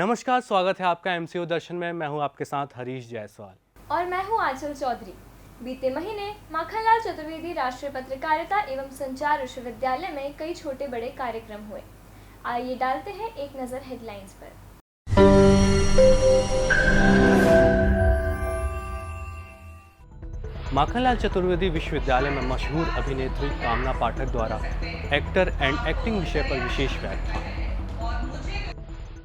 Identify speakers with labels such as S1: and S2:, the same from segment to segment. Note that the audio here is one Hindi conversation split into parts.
S1: नमस्कार, स्वागत है आपका एमसीओ दर्शन में। मैं हूं आपके साथ हरीश जायसवाल
S2: और मैं हूं आंचल चौधरी। बीते महीने माखनलाल चतुर्वेदी राष्ट्रीय पत्रकारिता एवं संचार विश्वविद्यालय में कई छोटे बड़े कार्यक्रम हुए। आइए डालते हैं एक नज़र हेडलाइंस पर।
S1: माखनलाल चतुर्वेदी विश्वविद्यालय में मशहूर अभिनेत्री कामना पाठक द्वारा एक्टर एंड एक्टिंग विषय पर विशेष व्याख्यान।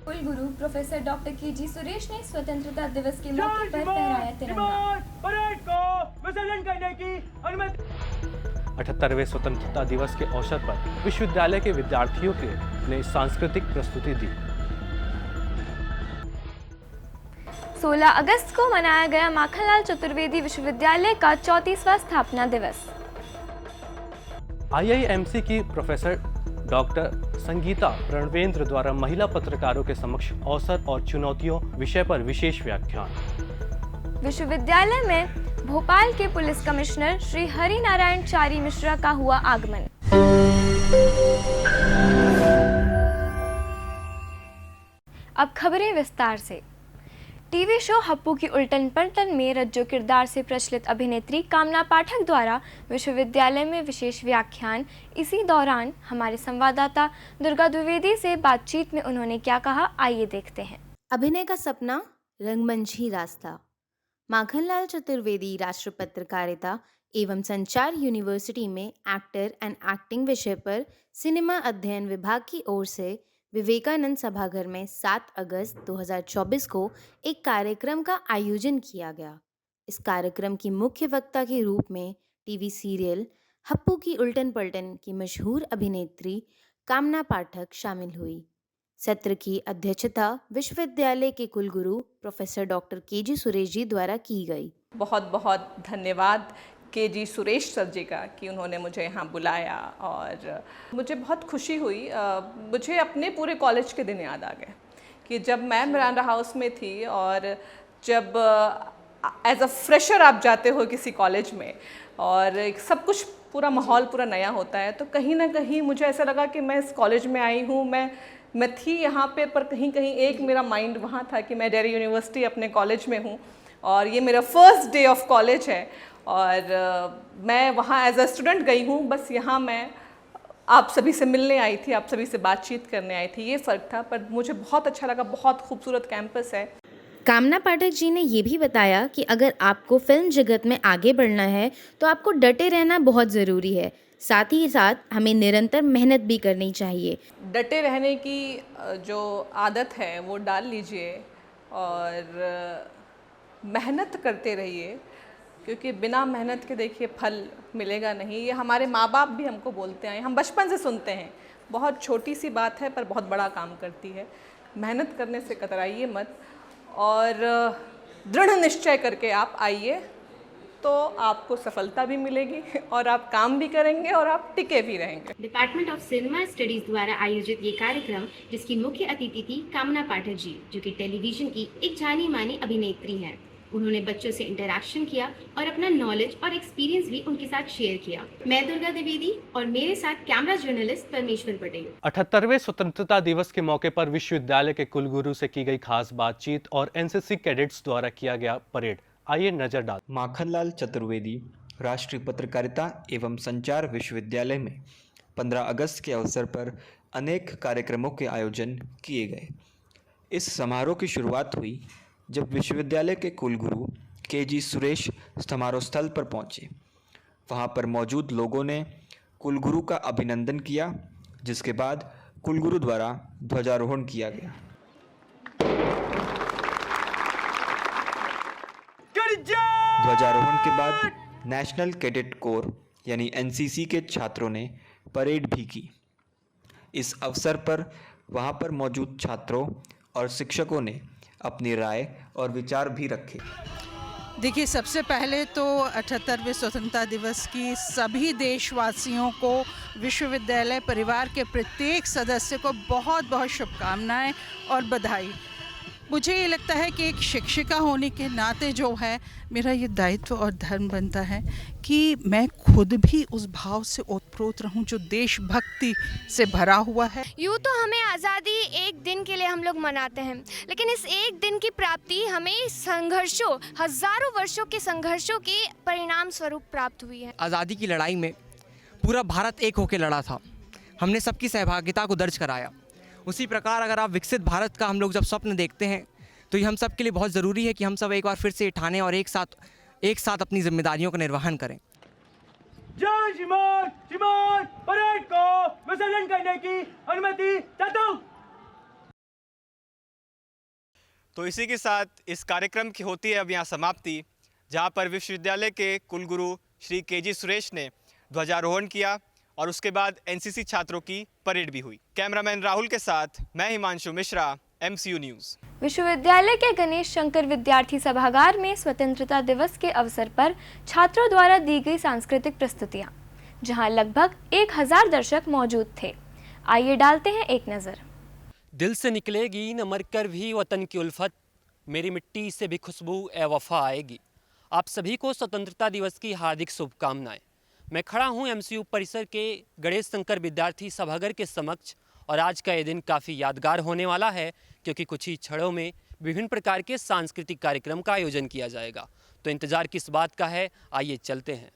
S2: कुलगुरु प्रोफेसर डॉक्टर के.जी. सुरेश ने स्वतंत्रता दिवस के मौके पर फहराया तिरंगा।
S3: परेड को विसर्जन करने की अनुमति।
S1: 78वें स्वतंत्रता दिवस के अवसर पर विश्वविद्यालय के विद्यार्थियों ने सांस्कृतिक प्रस्तुति दी।
S2: 16 अगस्त को मनाया गया माखनलाल चतुर्वेदी विश्वविद्यालय का 34वां स्थापना दिवस।
S1: आईआईएमसी की प्रोफेसर डॉक्टर संगीता प्रणवेंद्र द्वारा महिला पत्रकारों के समक्ष अवसर और चुनौतियों विषय पर विशेष व्याख्यान।
S2: विश्वविद्यालय में भोपाल के पुलिस कमिश्नर श्री हरि नारायण चारी मिश्रा का हुआ आगमन। अब खबरें विस्तार से। टीवी शो हप्पू की उल्टन पलटन में रज्जो किरदार से प्रचलित अभिनेत्री कामना पाठक द्वारा विश्वविद्यालय में विशेष व्याख्यान। इसी दौरान हमारे संवाददाता दुर्गा द्विवेदी से बातचीत में उन्होंने क्या कहा, आइए देखते हैं।
S4: अभिनय का सपना, रंगमंच ही रास्ता। माखनलाल चतुर्वेदी राष्ट्रीय पत्रकारिता एवं संचार यूनिवर्सिटी में एक्टर एंड एक्टिंग विषय पर सिनेमा अध्ययन विभाग की ओर से विवेकानंद सभागार में 7 अगस्त 2024 को एक कार्यक्रम का आयोजन किया गया। इस कार्यक्रम की मुख्य वक्ता के रूप में टीवी सीरियल हप्पू की उल्टन पलटन की मशहूर अभिनेत्री कामना पाठक शामिल हुई। सत्र की अध्यक्षता विश्वविद्यालय के कुलगुरु professor doctor KG. Suresh ji द्वारा की गई।
S5: बहुत बहुत धन्यवाद के.जी. सुरेश सर जी का कि उन्होंने मुझे यहाँ बुलाया और मुझे बहुत खुशी हुई। मुझे अपने पूरे कॉलेज के दिन याद आ गए कि जब मैं मिरांडा हाउस में थी और जब एज अ फ्रेशर आप जाते हो किसी कॉलेज में और सब कुछ पूरा माहौल पूरा नया होता है, तो कहीं ना कहीं मुझे ऐसा लगा कि मैं इस कॉलेज में आई हूँ, मैं थी यहाँ पे, पर कहीं कहीं एक मेरा माइंड वहाँ था कि मैं डेरी यूनिवर्सिटी अपने कॉलेज में हूँ और ये मेरा फर्स्ट डे ऑफ कॉलेज है और मैं वहाँ एज अ स्टूडेंट गई हूँ। बस यहाँ मैं आप सभी से मिलने आई थी, आप सभी से बातचीत करने आई थी, ये फ़र्क था। पर मुझे बहुत अच्छा लगा, बहुत खूबसूरत कैंपस है।
S4: कामना पाठक जी ने ये भी बताया कि अगर आपको फिल्म जगत में आगे बढ़ना है तो आपको डटे रहना बहुत ज़रूरी है, साथ ही साथ हमें निरंतर मेहनत भी करनी चाहिए।
S5: डटे रहने की जो आदत है वो डाल लीजिए और मेहनत करते रहिए, क्योंकि बिना मेहनत के देखिए फल मिलेगा नहीं। ये हमारे माँ बाप भी हमको बोलते हैं, हम बचपन से सुनते हैं। बहुत छोटी सी बात है पर बहुत बड़ा काम करती है। मेहनत करने से कतराइए मत और दृढ़ निश्चय करके आप आइए तो आपको सफलता भी मिलेगी और आप काम भी करेंगे और आप टिके भी रहेंगे।
S6: डिपार्टमेंट ऑफ सिनेमा स्टडीज द्वारा आयोजित ये कार्यक्रम, जिसकी मुख्य अतिथि थी कामना पाठक जी, जो कि टेलीविजन की एक जानी मानी अभिनेत्री हैं। उन्होंने बच्चों से इंटरैक्शन किया और अपना नॉलेज और एक्सपीरियंस भी उनके साथ शेयर किया। मैं दुर्गा द्विवेदी और मेरे साथ कैमरा जर्नलिस्ट परमेश्वर पटेल।
S1: 78वें स्वतंत्रता दिवस के मौके पर विश्वविद्यालय के कुलगुरु से की गई खास बातचीत और एनसीसी कैडेट्स द्वारा किया गया परेड। आइए नजर डाल।
S7: माखनलाल चतुर्वेदी राष्ट्रीय पत्रकारिता एवं संचार विश्वविद्यालय में 15 अगस्त के अवसर पर अनेक कार्यक्रमों के आयोजन किए गए। इस समारोह की शुरुआत हुई जब विश्वविद्यालय के कुलगुरु के.जी. सुरेश समारोह स्थल पर पहुंचे। वहां पर मौजूद लोगों ने कुलगुरु का अभिनंदन किया, जिसके बाद कुलगुरु द्वारा ध्वजारोहण किया गया। ध्वजारोहण के बाद नेशनल कैडेट कोर यानी एनसीसी के छात्रों ने परेड भी की। इस अवसर पर वहां पर मौजूद छात्रों और शिक्षकों ने अपनी राय और विचार भी रखे।
S8: देखिए, सबसे पहले तो 78वें स्वतंत्रता दिवस की सभी देशवासियों को, विश्वविद्यालय परिवार के प्रत्येक सदस्य को बहुत बहुत शुभकामनाएं और बधाई। मुझे ये लगता है कि एक शिक्षिका होने के नाते जो है मेरा ये दायित्व और धर्म बनता है कि मैं खुद भी उस भाव से ओतप्रोत रहूं जो देशभक्ति से भरा हुआ है।
S2: यूँ तो हमें आज़ादी एक दिन के लिए हम लोग मनाते हैं, लेकिन इस एक दिन की प्राप्ति हमें संघर्षों, हजारों वर्षों के संघर्षों के परिणाम स्वरूप प्राप्त हुई है।
S9: आज़ादी की लड़ाई में पूरा भारत एक होकर लड़ा था, हमने सबकी सहभागिता को दर्ज कराया। उसी प्रकार अगर आप विकसित भारत का हम लोग जब स्वप्न देखते हैं तो ये हम सब के लिए बहुत ज़रूरी है कि हम सब एक बार फिर से ठाने और एक साथ अपनी जिम्मेदारियों का निर्वहन करें।
S3: जय श्रीमान, श्रीमान, परेड को विसर्जन करने की अनुमति चाहता हूँ।
S10: तो इसी के साथ इस कार्यक्रम की होती है अब यहाँ समाप्ति, जहाँ पर विश्वविद्यालय के कुलगुरु श्री केजी सुरेश ने ध्वजारोहण किया और उसके बाद एनसीसी छात्रों की परेड भी हुई। कैमरामैन राहुल के साथ मैं हिमांशु मिश्रा, MCU न्यूज़।
S2: विश्वविद्यालय के गणेश शंकर विद्यार्थी सभागार में स्वतंत्रता दिवस के अवसर पर छात्रों द्वारा दी गई सांस्कृतिक प्रस्तुतियां, जहां लगभग 1000 दर्शक मौजूद थे। आइए डालते हैं एक नज़र।
S11: दिल से निकलेगी न मरकर भी वतन की उल्फत, मेरी मिट्टी से भी खुशबू ए वफा आएगी। आप सभी को स्वतंत्रता दिवस की हार्दिक शुभकामनाएं। मैं खड़ा हूं MCU परिसर के गणेश शंकर विद्यार्थी सभागार के समक्ष और आज का ये दिन काफ़ी यादगार होने वाला है, क्योंकि कुछ ही क्षणों में विभिन्न प्रकार के सांस्कृतिक कार्यक्रम का आयोजन किया जाएगा। तो इंतज़ार किस बात का है, आइए चलते हैं।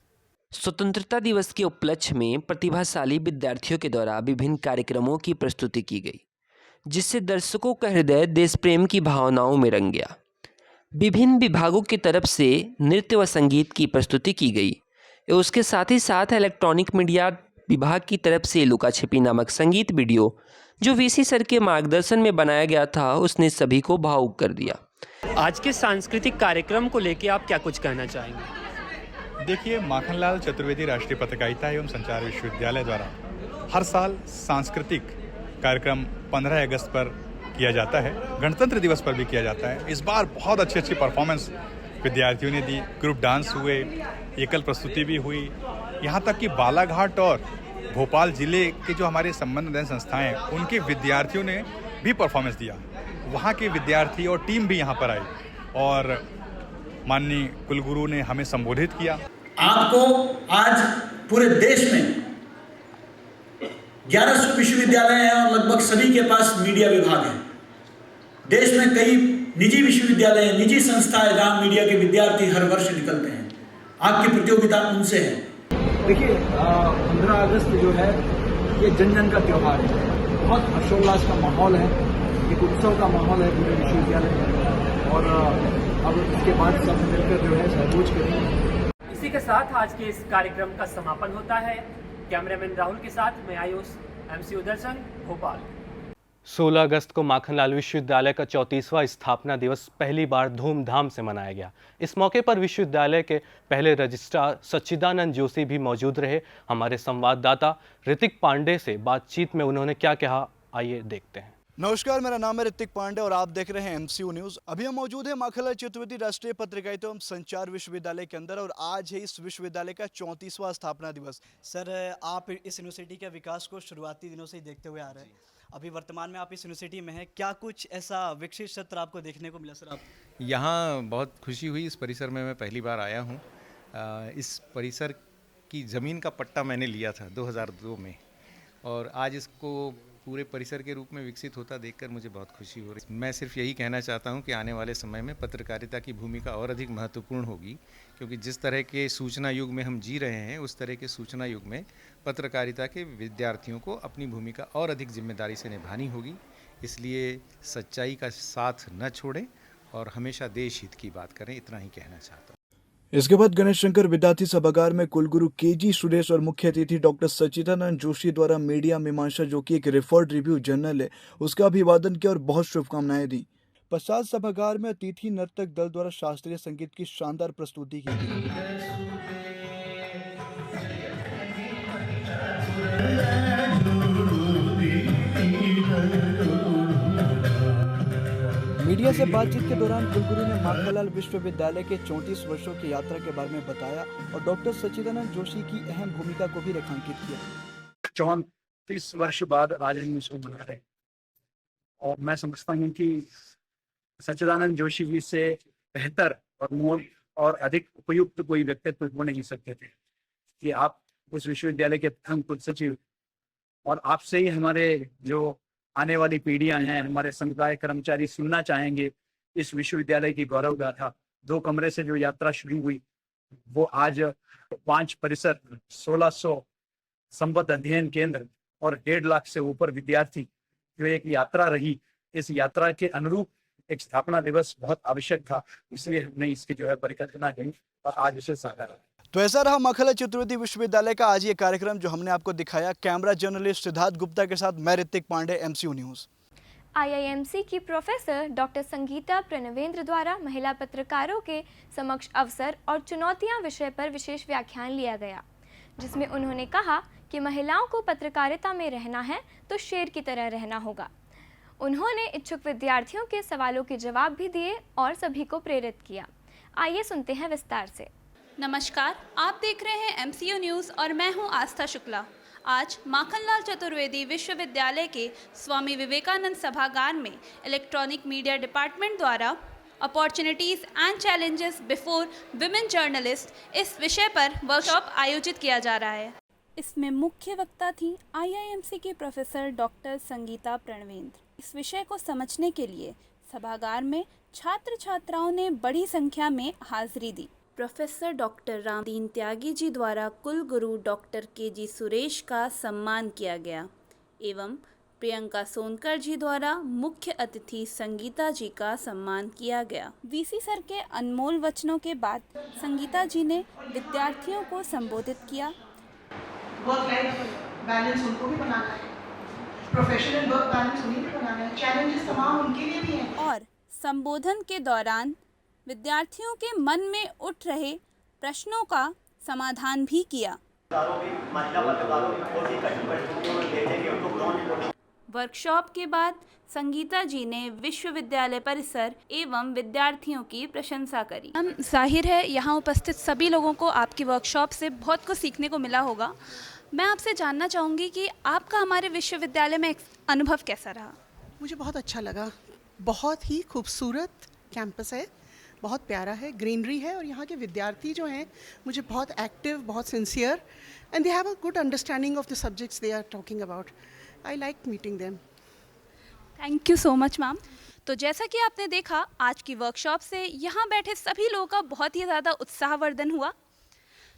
S12: स्वतंत्रता दिवस के उपलक्ष्य में प्रतिभाशाली विद्यार्थियों के द्वारा विभिन्न कार्यक्रमों की प्रस्तुति की गई, जिससे दर्शकों का हृदय देश प्रेम की भावनाओं में रंग गया। विभिन्न विभागों की तरफ से नृत्य व संगीत की प्रस्तुति की गई। उसके साथ ही साथ इलेक्ट्रॉनिक मीडिया विभाग की तरफ से लुका छिपी नामक संगीत वीडियो जो VC सर के मार्गदर्शन में बनाया गया था, उसने सभी को भावुक कर दिया।
S11: आज के सांस्कृतिक कार्यक्रम को लेकर आप क्या कुछ कहना चाहेंगे?
S13: देखिए, माखनलाल चतुर्वेदी राष्ट्रीय पत्रकारिता एवं संचार विश्वविद्यालय द्वारा हर साल सांस्कृतिक कार्यक्रम 15 अगस्त पर किया जाता है, गणतंत्र दिवस पर भी किया जाता है। इस बार बहुत अच्छी परफॉर्मेंस विद्यार्थियों ने दी, ग्रुप डांस हुए, एकल प्रस्तुति भी हुई, यहाँ तक कि बालाघाट और भोपाल जिले के जो हमारे संबंधित संस्थाएं हैं उनके विद्यार्थियों ने भी परफॉर्मेंस दिया। वहाँ के विद्यार्थी और टीम भी यहाँ पर आई और माननीय कुलगुरु ने हमें संबोधित किया।
S14: आपको आज पूरे देश में 1100 विश्वविद्यालय हैं और लगभग सभी के पास मीडिया विभाग है। देश में कई निजी विश्वविद्यालय, निजी संस्थाएं जहाँ मीडिया के विद्यार्थी हर वर्ष निकलते हैं। आपकी प्रतियोगिता उनसे है।
S15: देखिए, 15 अगस्त जो है ये जन जन का त्यौहार है, बहुत हर्षोल्लास का माहौल है, एक उत्सव का माहौल है पूरे विश्वविद्यालय में और अब इसके बाद सब मिलकर जो है सहयोग करेंगे।
S11: इसी के साथ आज के इस कार्यक्रम का समापन होता है। कैमरामैन राहुल के साथ मैं आयुष, MCU दर्शन, भोपाल।
S1: 16 अगस्त को माखनलाल विश्वविद्यालय का 34वां स्थापना दिवस पहली बार धूमधाम से मनाया गया। इस मौके पर विश्वविद्यालय के पहले रजिस्ट्रार सच्चिदानंद जोशी भी मौजूद रहे। हमारे संवाददाता ऋतिक पांडे से बातचीत में उन्होंने क्या कहा, आइए देखते हैं।
S16: नमस्कार, मेरा नाम है ऋतिक पांडे और आप देख रहे हैं MCU न्यूज़। अभी हम मौजूद हैं माखनलाल चतुर्वेदी राष्ट्रीय पत्रकारिता एवं संचार विश्वविद्यालय के अंदर और आज है इस विश्वविद्यालय का 34वां स्थापना दिवस।
S17: सर, आप इस यूनिवर्सिटी के विकास को शुरुआती दिनों से ही देखते हुए आ रहे हैं। अभी वर्तमान में आप इस यूनिवर्सिटी में हैं, क्या कुछ ऐसा विकसित क्षेत्र आपको देखने को मिला सर? आप
S18: यहाँ बहुत खुशी हुई, इस परिसर में मैं पहली बार आया हूँ। इस परिसर की ज़मीन का पट्टा मैंने लिया था 2002 में और आज इसको पूरे परिसर के रूप में विकसित होता देखकर मुझे बहुत खुशी हो रही। मैं सिर्फ यही कहना चाहता हूँ कि आने वाले समय में पत्रकारिता की भूमिका और अधिक महत्वपूर्ण होगी, क्योंकि जिस तरह के सूचना युग में हम जी रहे हैं उस तरह के सूचना युग में पत्रकारिता के विद्यार्थियों को अपनी भूमिका और अधिक जिम्मेदारी से निभानी होगी। इसलिए सच्चाई का साथ न छोड़ें और हमेशा देश हित की बात करें, इतना ही कहना चाहता हूँ।
S16: इसके बाद गणेश शंकर विद्यार्थी सभागार में कुलगुरु केजी सुरेश और मुख्य अतिथि डॉक्टर सच्चिदानंद जोशी द्वारा मीडिया मीमांसा, जो कि एक रिफॉर्ड रिव्यू जर्नल है, उसका अभिवादन किया और बहुत शुभकामनाएं दी। पश्चात सभागार में अतिथि नर्तक दल द्वारा शास्त्रीय संगीत की शानदार प्रस्तुति की गई। मीडिया से बातचीत के दौरान कुलगुरु ने माखनलाल विश्वविद्यालय के 34 वर्षों की यात्रा के बारे में बताया और डॉक्टर सच्चिदानंद जोशी की अहम भूमिका को भी रेखांकित किया।
S15: 34 वर्ष बाद आज हम इसको मना रहे हैं और मैं समझता हूँ कि सच्चिदानंद जोशी जी से बेहतर और अधिक उपयुक्त कोई व्यक्तित्व हो नहीं सकते थे कि आप उस विश्वविद्यालय के प्रथम कुलसचिव, और आपसे ही हमारे जो आने वाली पीढ़ियां हैं, हमारे समुदाय कर्मचारी सुनना चाहेंगे इस विश्वविद्यालय की गौरव गाथा। 2 कमरे से जो यात्रा शुरू हुई वो आज 5 परिसर, 1600 संबद्ध अध्ययन केंद्र और 1.5 लाख से ऊपर विद्यार्थी जो एक यात्रा रही, इस यात्रा के अनुरूप एक स्थापना दिवस बहुत आवश्यक था, इसलिए हमने इसकी जो है परिकल्पना की और आज इसे साकार।
S16: तो ऐसा रहा माखनलाल चतुर्वेदी विश्वविद्यालय का आज ये कार्यक्रम जो हमने आपको दिखाया। कैमरा जर्नलिस्ट सिद्धार्थ गुप्ता के साथ मैं Hrithik Pandey, MCU news.
S2: IIMC की प्रोफेसर डॉक्टर संगीता प्रणवेंद्र द्वारा महिला पत्रकारों के समक्ष अवसर और चुनौतियां विषय पर विशेष व्याख्यान लिया गया, जिसमें उन्होंने कहा कि महिलाओं को पत्रकारिता में रहना है तो शेर की तरह रहना होगा। उन्होंने इच्छुक विद्यार्थियों के सवालों के जवाब भी दिए और सभी को प्रेरित किया। आइए सुनते हैं विस्तार से।
S19: नमस्कार, आप देख रहे हैं MCU न्यूज़ और मैं हूं आस्था शुक्ला। आज माखनलाल चतुर्वेदी विश्वविद्यालय के स्वामी विवेकानंद सभागार में इलेक्ट्रॉनिक मीडिया डिपार्टमेंट द्वारा opportunities and challenges before women journalist इस विषय पर वर्कशॉप आयोजित किया जा रहा है।
S20: इसमें मुख्य वक्ता थी IIMC के प्रोफेसर डॉक्टर संगीता प्रणवेंद्र। इस विषय को समझने के लिए सभागार में छात्र छात्राओं ने बड़ी संख्या में हाजिरी दी। प्रोफेसर डॉक्टर रामदीन त्यागी जी द्वारा कुलगुरु डॉक्टर KG सुरेश का सम्मान किया गया एवं प्रियंका सोनकर जी द्वारा मुख्य अतिथि संगीता जी का सम्मान किया गया। VC सर के अनमोल वचनों के बाद संगीता जी ने विद्यार्थियों को संबोधित किया।
S21: वर्क लाइफ बैलेंस उनको भी बनाना है, प्रोफेशनल वर्क बैलेंस उन्हें भी बनाना है, चैलेंजेस तमाम उनके लिए भी हैं।
S20: और संबोधन के दौरान विद्यार्थियों के मन में उठ रहे प्रश्नों का समाधान भी किया। वर्कशॉप के बाद संगीता जी ने विश्वविद्यालय परिसर एवं विद्यार्थियों की प्रशंसा करी।
S19: जाहिर है यहाँ उपस्थित सभी लोगों को आपकी वर्कशॉप से बहुत कुछ सीखने को मिला होगा। मैं आपसे जानना चाहूँगी कि आपका हमारे विश्वविद्यालय में अनुभव कैसा रहा?
S22: मुझे बहुत अच्छा लगा। बहुत ही खूबसूरत कैंपस है, बहुत प्यारा है, ग्रीनरी है और यहाँ के विद्यार्थी जो हैं मुझे बहुत एक्टिव, बहुत sincere and they have a good understanding of the subjects they are talking about. I like meeting them.
S19: Thank you so much ma'am. तो जैसा कि आपने देखा, आज की वर्कशॉप से यहाँ बैठे सभी लोगों का बहुत ही ज़्यादा उत्साहवर्धन हुआ।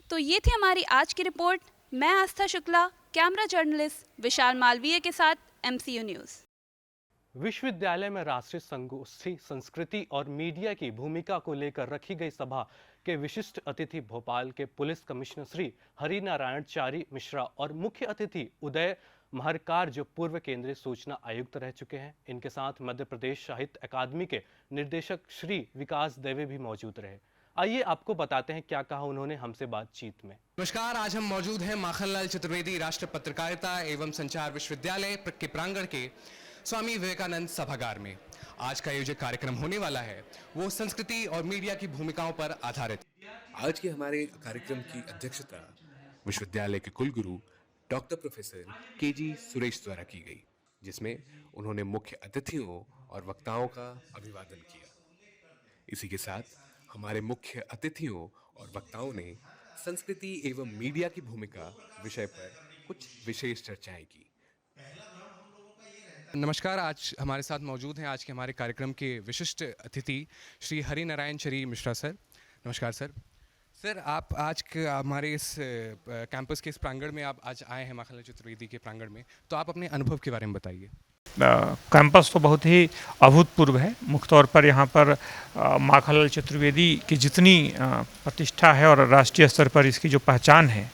S19: तो ये थी हमारी आज की रिपोर्ट। मैं आस्था शुक्ला, कैमरा जर्नलिस्ट विशाल मालवीय के साथ MCU न्यूज़।
S1: विश्वविद्यालय में राष्ट्रीय संगोष्ठी संस्कृति और मीडिया की भूमिका को लेकर रखी गई सभा के विशिष्ट अतिथि भोपाल के पुलिस कमिश्नर श्री हरिनारायण चारी मिश्रा और मुख्य अतिथि उदय महरकार जो पूर्व केंद्रीय सूचना आयुक्त रह चुके हैं। इनके साथ मध्य प्रदेश साहित्य अकादमी के निर्देशक श्री विकास दवे भी मौजूद रहे। आइए आपको बताते हैं क्या कहा उन्होंने हमसे बातचीत में।
S23: नमस्कार, आज हम मौजूद हैं माखनलाल चतुर्वेदी राष्ट्रीय पत्रकारिता एवं संचार विश्वविद्यालय के प्रांगण के स्वामी विवेकानंद सभागार में। आज का आयोजित कार्यक्रम होने वाला है वो संस्कृति और मीडिया की भूमिकाओं पर आधारित।
S24: आज के हमारे कार्यक्रम की अध्यक्षता विश्वविद्यालय के कुलगुरु डॉक्टर प्रोफेसर KG सुरेश द्वारा की गई, जिसमें उन्होंने मुख्य अतिथियों और वक्ताओं का अभिवादन किया। इसी के साथ हमारे मुख्य अतिथियों और वक्ताओं ने संस्कृति एवं मीडिया की भूमिका विषय पर कुछ विशेष चर्चाएं की।
S23: नमस्कार, आज हमारे साथ मौजूद हैं आज के हमारे कार्यक्रम के विशिष्ट अतिथि श्री हरिनारायण चारी मिश्रा सर। नमस्कार सर। सर, आप आज हमारे इस कैंपस के इस प्रांगण में आप आज आए हैं, माखनलाल चतुर्वेदी के प्रांगण में, तो आप अपने अनुभव के बारे में बताइए।
S25: कैंपस तो बहुत ही अभूतपूर्व है। मुख्य तौर पर यहाँ पर माखनलाल चतुर्वेदी की जितनी प्रतिष्ठा है और राष्ट्रीय स्तर पर इसकी जो पहचान है,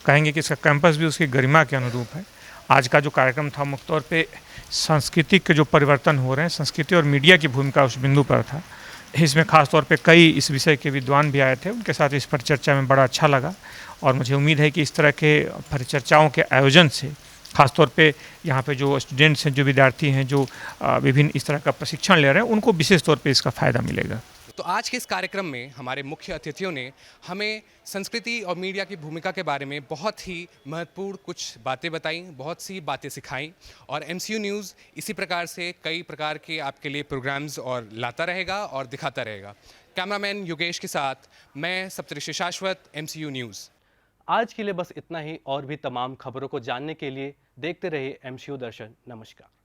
S25: कहेंगे कि इसका कैंपस भी उसकी गरिमा के अनुरूप है। आज का जो कार्यक्रम था मुख्य तौर पे सांस्कृतिक जो परिवर्तन हो रहे हैं, संस्कृति और मीडिया की भूमिका उस बिंदु पर था। इसमें खास तौर पे कई इस विषय के विद्वान भी आए थे, उनके साथ इस परिचर्चा में बड़ा अच्छा लगा और मुझे उम्मीद है कि इस तरह के परिचर्चाओं के आयोजन से खासतौर पे यहाँ पे जो स्टूडेंट्स हैं, जो विद्यार्थी हैं, जो विभिन्न इस तरह का प्रशिक्षण ले रहे हैं, उनको विशेष तौर पे इसका फ़ायदा मिलेगा।
S23: तो आज के इस कार्यक्रम में हमारे मुख्य अतिथियों ने हमें संस्कृति और मीडिया की भूमिका के बारे में बहुत ही महत्वपूर्ण कुछ बातें बताई, बहुत सी बातें सिखाई और MCU न्यूज़ इसी प्रकार से कई प्रकार के आपके लिए प्रोग्राम्स और लाता रहेगा और दिखाता रहेगा। कैमरामैन योगेश के साथ मैं सप्तऋषि शाश्वत, MCU न्यूज़।
S1: आज के लिए बस इतना ही। और भी तमाम खबरों को जानने के लिए देखते रहिए MCU दर्शन। नमस्कार।